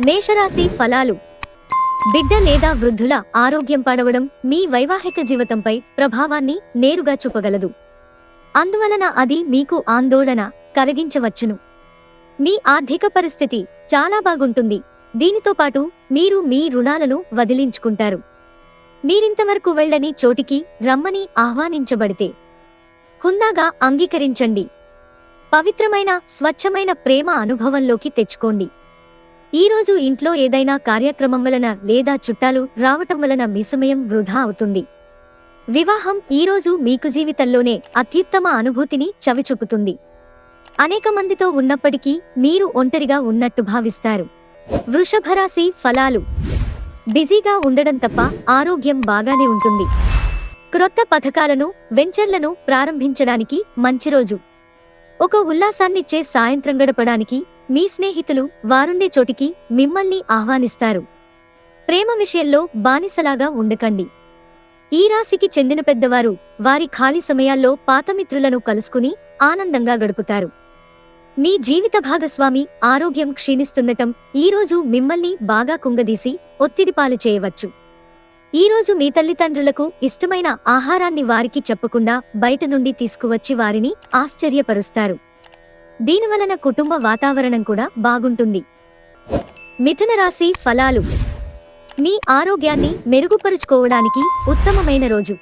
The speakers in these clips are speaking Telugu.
మేషరాశి ఫలాలు. బిడ్డ లేదా వృద్ధుల ఆరోగ్యం పాడవడం మీ వైవాహిక జీవితంపై ప్రభావాన్ని నేరుగా చూపగలదు. అందువలన అది మీకు ఆందోళన కలిగించవచ్చును. మీ ఆర్థిక పరిస్థితి చాలా బాగుంటుంది. దీనితో పాటు మీరు మీ రుణాలను వదిలించుకుంటారు. మీరింతవరకు వెళ్ళని చోటికి రమ్మని ఆహ్వానించబడితే హుందాగా అంగీకరించండి. పవిత్రమైన స్వచ్ఛమైన ప్రేమ అనుభవంలోకి తెచ్చుకోండి. ఈరోజు ఇంట్లో ఏదైనా కార్యక్రమం వలన లేదా చుట్టాలు రావటం వలన మీ సమయం వృధా అవుతుంది. వివాహం ఈరోజు మీకు జీవితంలోనే అత్యుత్తమ అనుభూతిని చవిచూపుతుంది. అనేక మందితో ఉన్నప్పటికీ మీరు ఒంటరిగా ఉన్నట్టు భావిస్తారు. వృషభరాశి ఫలాలు. బిజీగా ఉండడం తప్ప ఆరోగ్యం బాగానే ఉంటుంది. క్రొత్త పథకాలను వెంచర్లను ప్రారంభించడానికి మంచి రోజు. ఒక ఉల్లాసాన్నిచ్చే సాయంత్రం గడపడానికి మీ స్నేహితులు వారుండే చోటికి మిమ్మల్ని ఆహ్వానిస్తారు. ప్రేమ విషయంలో బానిసలాగా ఉండకండి. ఈ రాశికి చెందిన పెద్దవారు వారి ఖాళీ సమయాల్లో పాతమిత్రులను కలుసుకుని ఆనందంగా గడుపుతారు. మీ జీవిత భాగస్వామి ఆరోగ్యం క్షీణిస్తుండటం ఈరోజు మిమ్మల్ని బాగా కుంగదీసి ఒత్తిడిపాలు చేయవచ్చు. ఈరోజు మీ తల్లిదండ్రులకు ఇష్టమైన ఆహారాన్ని వారికి చెప్పకుండా బయట నుండి తీసుకువచ్చి వారిని ఆశ్చర్యపరుస్తారు. దీనివలన కుటుంబ వాతావరణం కూడా బాగుంటుంది. మిథున రాశి ఫలాలు. మీ ఆరోగ్యాన్ని మెరుగుపరుచుకోవడానికి ఉత్తమమైన రోజు.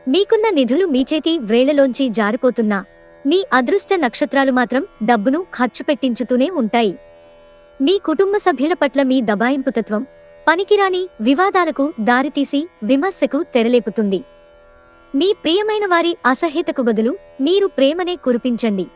మీకున్న నిధులు మీ చేతి వ్రేళ్లలోంచి జారిపోతున్నా మీ అదృష్ట నక్షత్రాలు మాత్రం డబ్బును ఖర్చు పెట్టించుతూనే ఉంటాయి. మీ కుటుంబ సభ్యుల పట్ల మీ దబాయింపుతత్వం పనికిరాని వివాదాలకు దారితీసి విమర్శకు తెరలేపుతుంది. మీ ప్రియమైన వారి అసహ్యతకు బదులు మీరు ప్రేమనే కురిపించండి.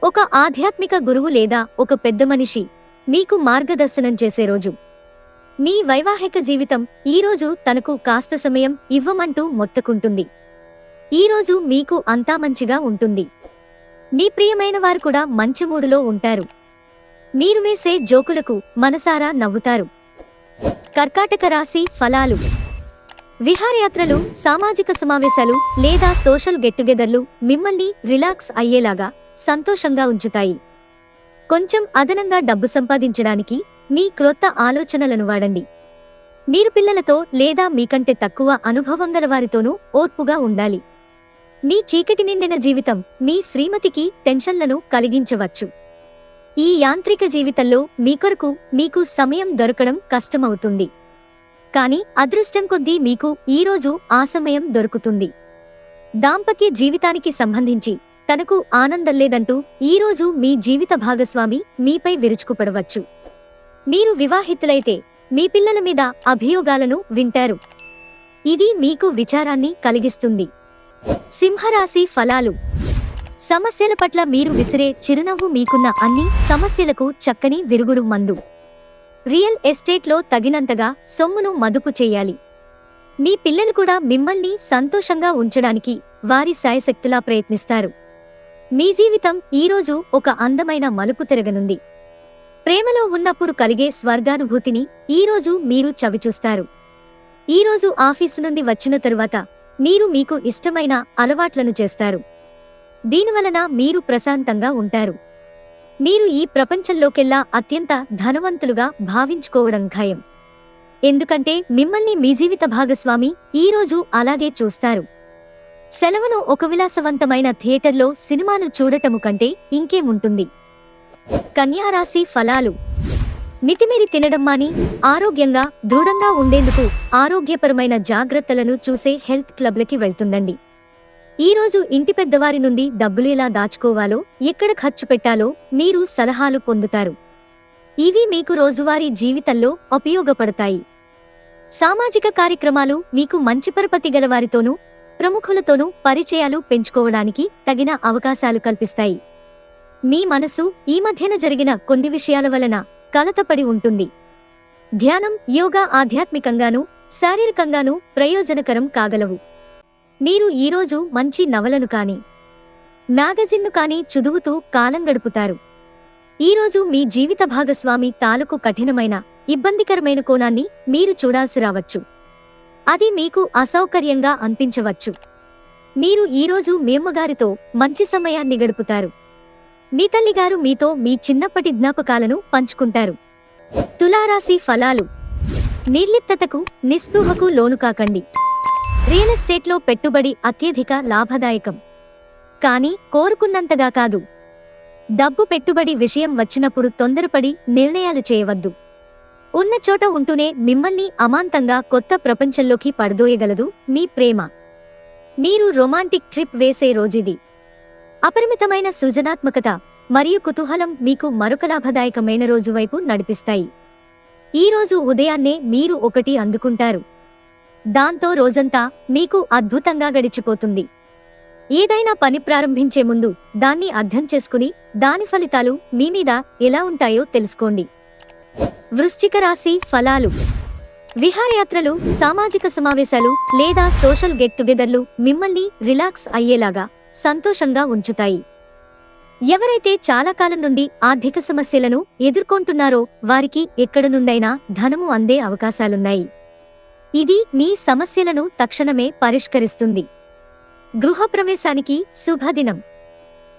ఒక ఆధ్యాత్మిక గురువు లేదా ఒక పెద్ద మనిషి మీకు మార్గదర్శనం చేసే రోజు. మీ వైవాహిక జీవితం ఈరోజు తనకు కాస్త సమయం ఇవ్వమంటూ మొత్తుకుంటుంది. ఈరోజు మీకు అంతా మంచిగా ఉంటుంది. మీ ప్రియమైన వారు కూడా మంచి మూడులో ఉంటారు. మీరు వేసే జోకులకు మనసారా నవ్వుతారు. కర్కాటక రాశి ఫలాలు. విహారయాత్రలు, సామాజిక సమావేశాలు లేదా సోషల్ గెట్టుగెదర్లు మిమ్మల్ని రిలాక్స్ అయ్యేలాగా సంతోషంగా ఉంచుతాయి. కొంచెం అదనంగా డబ్బు సంపాదించడానికి మీ క్రొత్త ఆలోచనలను వాడండి. మీరు పిల్లలతో లేదా మీకంటే తక్కువ అనుభవం గలవారితోనూ ఓర్పుగా ఉండాలి. మీ చీకటి నిండిన జీవితం మీ శ్రీమతికి టెన్షన్లను కలిగించవచ్చు. ఈ యాంత్రిక జీవితంలో మీకొరకు మీకు సమయం దొరకడం కష్టమవుతుంది. కానీ అదృష్టం కొద్దీ మీకు ఈరోజు ఆ సమయం దొరుకుతుంది. దాంపత్య జీవితానికి సంబంధించి తనకు ఆనందం లేదంటూ ఈరోజు మీ జీవిత భాగస్వామి మీపై విరుచుకుపడవచ్చు. మీరు వివాహితులైతే మీ పిల్లల మీద అభియోగాలను వింటారు. ఇది మీకు విచారాన్ని కలిగిస్తుంది. సింహరాశి ఫలాలు. సమస్యల పట్ల మీరు విసిరే చిరునవ్వు మీకున్న అన్ని సమస్యలకు చక్కని విరుగుడు మందు. రియల్ ఎస్టేట్లో తగినంతగా సొమ్మును మదుపు చేయాలి. మీ పిల్లలు కూడా మిమ్మల్ని సంతోషంగా ఉంచడానికి వారి శాయశక్తులా ప్రయత్నిస్తారు. మీ జీవితం ఈరోజు ఒక అందమైన మలుపు తిరగనుంది. ప్రేమలో ఉన్నప్పుడు కలిగే స్వర్గానుభూతిని ఈరోజు మీరు చవిచూస్తారు. ఈరోజు ఆఫీసు నుండి వచ్చిన తరువాత మీరు మీకు ఇష్టమైన అలవాట్లను చేస్తారు. దీనివలన మీరు ప్రశాంతంగా ఉంటారు. మీరు ఈ ప్రపంచంలోకెల్లా అత్యంత ధనవంతులుగా భావించుకోవడం ఖాయం. ఎందుకంటే మిమ్మల్ని మీ జీవిత భాగస్వామి ఈరోజు అలాగే చూస్తారు. సెలవును ఒక విలాసవంతమైన థియేటర్లో సినిమాను చూడటము కంటే ఇంకేముంటుంది. కన్యారాశి ఫలాలు. మితిమీరి తినడం మాని ఆరోగ్యంగా దృఢంగా ఉండేందుకు ఆరోగ్యపరమైన జాగ్రత్తలను చూసే హెల్త్ క్లబ్లకి వెళ్తుండండి. ఈరోజు ఇంటి పెద్దవారి నుండి డబ్బులు ఎలా దాచుకోవాలో, ఎక్కడ ఖర్చు పెట్టాలో మీరు సలహాలు పొందుతారు. ఇవి మీకు రోజువారీ జీవితంలో ఉపయోగపడతాయి. సామాజిక కార్యక్రమాలు మీకు మంచి పరపతి గలవారితోనూ ప్రముఖులతోనూ పరిచయాలు పెంచుకోవడానికి తగిన అవకాశాలు కల్పిస్తాయి. మీ మనసు ఈ మధ్యన జరిగిన కొన్ని విషయాల వలన కలతపడి ఉంటుంది. ధ్యానం, యోగా ఆధ్యాత్మికంగానూ శారీరకంగానూ ప్రయోజనకరం కాగలవు. మీరు ఈరోజు మంచి నవలను కానీ మ్యాగజిన్ను కానీ చదువుతూ కాలం గడుపుతారు. ఈరోజు మీ జీవిత భాగస్వామి తాలూకు కఠినమైన ఇబ్బందికరమైన కోణాన్ని మీరు చూడాల్సి రావచ్చు. అది మీకు అసౌకర్యంగా అనిపించవచ్చు. మీరు ఈరోజు మీ అమ్మగారితో మంచి సమయాన్ని గడుపుతారు. మీ తల్లిగారు మీతో మీ చిన్నప్పటి జ్ఞాపకాలను పంచుకుంటారు. తులారాశి ఫలాలు. నిర్లిప్తతకు, నిస్పృహకు లోను కాకండి. రియల్ ఎస్టేట్లో పెట్టుబడి అత్యధిక లాభదాయకం. కానీ కోరుకున్నంతగా కాదు. డబ్బు పెట్టుబడి విషయం వచ్చినప్పుడు తొందరపడి నిర్ణయాలు చేయవద్దు. ఉన్న చోట ఉంటూనే మిమ్మల్ని అమాంతంగా కొత్త ప్రపంచంలోకి పడదోయగలదు మీ ప్రేమ. మీరు రొమాంటిక్ ట్రిప్ వేసే రోజుది. అపరిమితమైన సృజనాత్మకత మరియు కుతూహలం మీకు మరొక లాభదాయకమైన రోజు వైపు నడిపిస్తాయి. ఈ రోజు ఉదయాన్నే మీరు ఒకటి అందుకుంటారు. దాంతో రోజంతా మీకు అద్భుతంగా గడిచిపోతుంది. ఏదైనా పని ప్రారంభించే ముందు దాన్ని అర్థం చేసుకుని దాని ఫలితాలు మీ మీద ఎలా ఉంటాయో తెలుసుకోండి. వృశ్చిక రాశి ఫలాలు. విహారయాత్రలు, సామాజిక సమావేశాలు లేదా సోషల్ గెట్ టుగెదర్లు మిమ్మల్ని రిలాక్స్ అయ్యేలాగా సంతోషంగా ఉంచుతాయి. ఎవరైతే చాలా కాలం నుండి ఆర్థిక సమస్యలను ఎదుర్కొంటున్నారో వారికి ఎక్కడి నుండైనా ధనము అందే అవకాశాలున్నాయి. ఇది మీ సమస్యలను తక్షణమే పరిష్కరిస్తుంది. గృహప్రవేశానికి శుభదినం.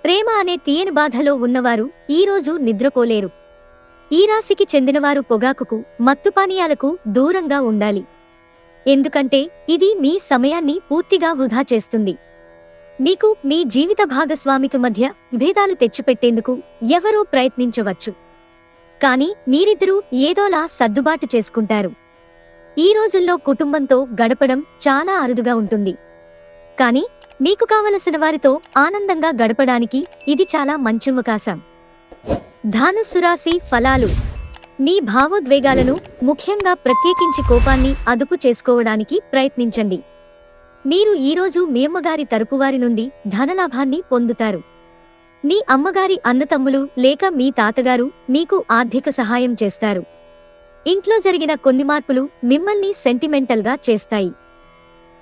ప్రేమ అనే తీయని బాధలో ఉన్నవారు ఈరోజు నిద్రపోలేరు. ఈ రాశికి చెందినవారు పొగాకుకు, మత్తుపానీయాలకు దూరంగా ఉండాలి. ఎందుకంటే ఇది మీ సమయాన్ని పూర్తిగా వృధా చేస్తుంది. మీకు మీ జీవిత భాగస్వామికి మధ్య భేదాలు తెచ్చిపెట్టేందుకు ఎవరో ప్రయత్నించవచ్చు. కానీ మీరిద్దరూ ఏదోలా సర్దుబాటు చేసుకుంటారు. ఈ రోజుల్లో కుటుంబంతో గడపడం చాలా అరుదుగా ఉంటుంది. కానీ మీకు కావలసిన వారితో ఆనందంగా గడపడానికి ఇది చాలా మంచి అవకాశం. ధనుస్సు రాశి ఫలాలు. మీ భావోద్వేగాలను, ముఖ్యంగా ప్రత్యేకించి కోపాన్ని అదుపు చేసుకోవడానికి ప్రయత్నించండి. మీరు ఈరోజు మీ అమ్మగారి తరపువారి నుండి ధనలాభాన్ని పొందుతారు. మీ అమ్మగారి అన్నతమ్ములు లేక మీ తాతగారు మీకు ఆర్థిక సహాయం చేస్తారు. ఇంట్లో జరిగిన కొన్ని మార్పులు మిమ్మల్ని సెంటిమెంటల్గా చేస్తాయి.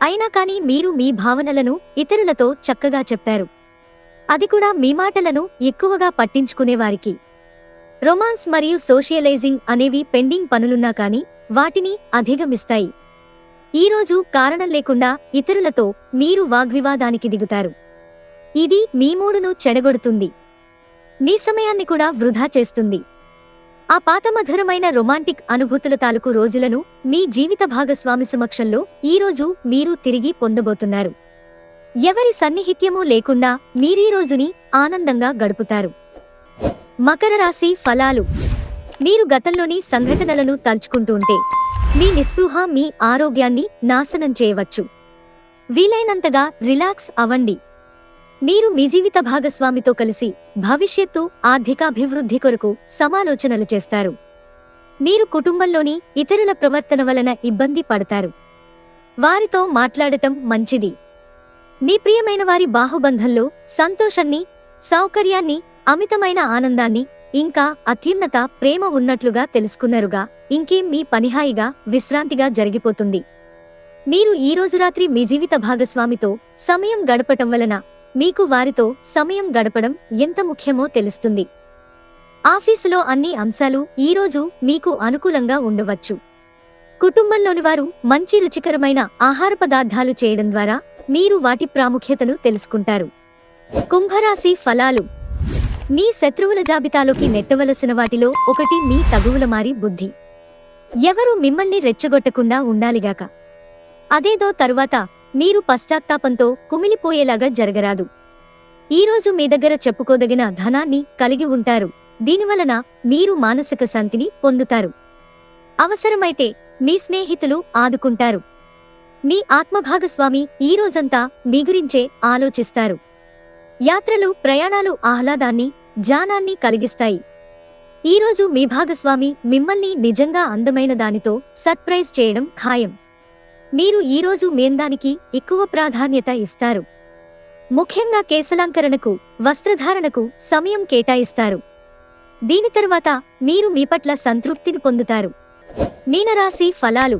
అయినా కానీ మీరు మీ భావనలను ఇతరులతో చక్కగా చెప్తారు. అది కూడా మీ మాటలను ఎక్కువగా పట్టించుకునేవారికి. రొమాన్స్ మరియు సోషియలైజింగ్ అనేవి పెండింగ్ పనులున్నా కానీ వాటిని అధిగమిస్తాయి. ఈరోజు కారణం లేకుండా ఇతరులతో మీరు వాగ్వివాదానికి దిగుతారు. ఇది మీ మూడును చెడగొడుతుంది. మీ సమయాన్ని కూడా వృధా చేస్తుంది. ఆ పాత మధురమైన రొమాంటిక్ అనుభూతుల తాలూకు రోజులను మీ జీవిత భాగస్వామి సమక్షంలో ఈరోజు మీరు తిరిగి పొందబోతున్నారు. ఎవరి సన్నిహిత్యమూ లేకుండా మీరీ రోజుని ఆనందంగా గడుపుతారు. మకర రాశి ఫలాలు. మీరు గతంలోని సంఘటనలను తలుచుకుంటూ ఉంటే మీ నిస్పృహ మీ ఆరోగ్యాన్ని నాశనం చేయవచ్చు. వీలైనంతగా రిలాక్స్ అవ్వండి. మీరు మీ జీవిత భాగస్వామితో కలిసి భవిష్యత్తు ఆర్థికాభివృద్ధి కొరకు సమాలోచనలు చేస్తారు. మీరు కుటుంబంలోని ఇతరుల ప్రవర్తన వలన ఇబ్బంది పడతారు. వారితో మాట్లాడటం మంచిది. మీ ప్రియమైన వారి బాహుబంధంలో సంతోషాన్ని, సౌకర్యాన్ని, అమితమైన ఆనందాన్ని, ఇంకా అత్యున్నత ప్రేమ ఉన్నట్లుగా తెలుసుకున్నారుగా. ఇంకేం మీ పనిహాయిగా, విశ్రాంతిగా జరిగిపోతుంది. మీరు ఈరోజు రాత్రి మీ జీవిత భాగస్వామితో సమయం గడపటం వలన మీకు వారితో సమయం గడపడం ఎంత ముఖ్యమో తెలుస్తుంది. ఆఫీసులో అన్ని అంశాలు ఈరోజు మీకు అనుకూలంగా ఉండవచ్చు. కుటుంబంలోని వారు మంచి రుచికరమైన ఆహార పదార్థాలు చేయడం ద్వారా మీరు వాటి ప్రాముఖ్యతను తెలుసుకుంటారు. కుంభరాశి ఫలాలు. మీ శత్రువుల జాబితాలోకి నెట్టవలసిన వాటిలో ఒకటి మీ తగువులమారి బుద్ధి. ఎవరు మిమ్మల్ని రెచ్చగొట్టకుండా ఉండాలిగాక. అదేదో తరువాత మీరు పశ్చాత్తాపంతో కుమిలిపోయేలాగా జరగరాదు. ఈరోజు మీ దగ్గర చెప్పుకోదగిన ధనాన్ని కలిగి ఉంటారు. దీనివలన మీరు మానసిక శాంతిని పొందుతారు. అవసరమైతే మీ స్నేహితులు ఆదుకుంటారు. మీ ఆత్మభాగస్వామి ఈ రోజంతా మీ గురించే ఆలోచిస్తారు. యాత్రలు, ప్రయాణాలు ఆహ్లాదాన్ని, జ్ఞానాన్ని కలిగిస్తాయి. ఈరోజు మీ భాగస్వామి మిమ్మల్ని నిజంగా అందమైన దానితో సర్ప్రైజ్ చేయడం ఖాయం. మీరు ఈరోజు మేందానికి ఎక్కువ ప్రాధాన్యత ఇస్తారు. ముఖ్యంగా కేశలంకరణకు, వస్త్రధారణకు సమయం కేటాయిస్తారు. దీని తరువాత మీరు మీ పట్ల సంతృప్తిని పొందుతారు. మీనరాశి ఫలాలు.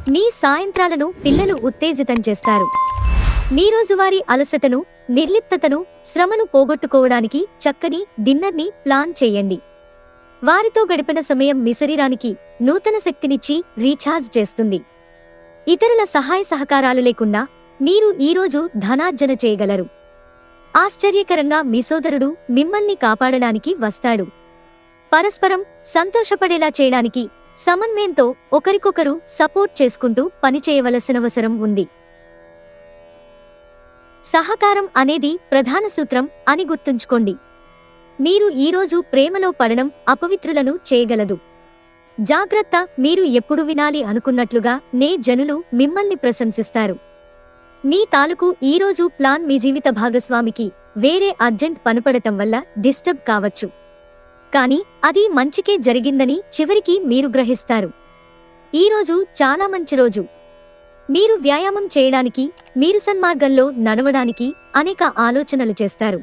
మీ సాయంత్రాలను పిల్లలు ఉత్తేజితం చేస్తారు. మీ రోజువారీ అలసటను, నిర్లిప్తతను, శ్రమను పోగొట్టుకోవడానికి చక్కని డిన్నర్ని ప్లాన్ చేయండి. వారితో గడిపిన సమయం మీ శరీరానికి నూతన శక్తినిచ్చి రీఛార్జ్ చేస్తుంది. ఇతరుల సహాయ సహకారాలు లేకుండా మీరు ఈరోజు ధనార్జన చేయగలరు. ఆశ్చర్యకరంగా మీ సోదరుడు మిమ్మల్ని కాపాడడానికి వస్తాడు. పరస్పరం సంతోషపడేలా చేయడానికి సమన్వయంతో ఒకరికొకరు సపోర్ట్ చేసుకుంటూ పనిచేయవలసినవసరం ఉంది. సహకారం అనేది ప్రధాన సూత్రం అని గుర్తుంచుకోండి. మీరు ఈరోజు ప్రేమలో పడడం అపవిత్రులను చేయగలదు. జాగ్రత్త, మీరు ఎప్పుడు వినాలి అనుకున్నట్లుగా జనులు మిమ్మల్ని ప్రశంసిస్తారు. మీ తాలూకు ఈరోజు ప్లాన్ మీ జీవిత భాగస్వామికి వేరే అర్జెంట్ పనిపడటం వల్ల డిస్టర్బ్ కావచ్చు. కానీ అది మంచికే జరిగిందని చివరికి మీరు గ్రహిస్తారు. ఈరోజు చాలా మంచి రోజు. మీరు వ్యాయామం చేయడానికి, మీరు సన్మార్గంలో నడవడానికి అనేక ఆలోచనలు చేస్తారు.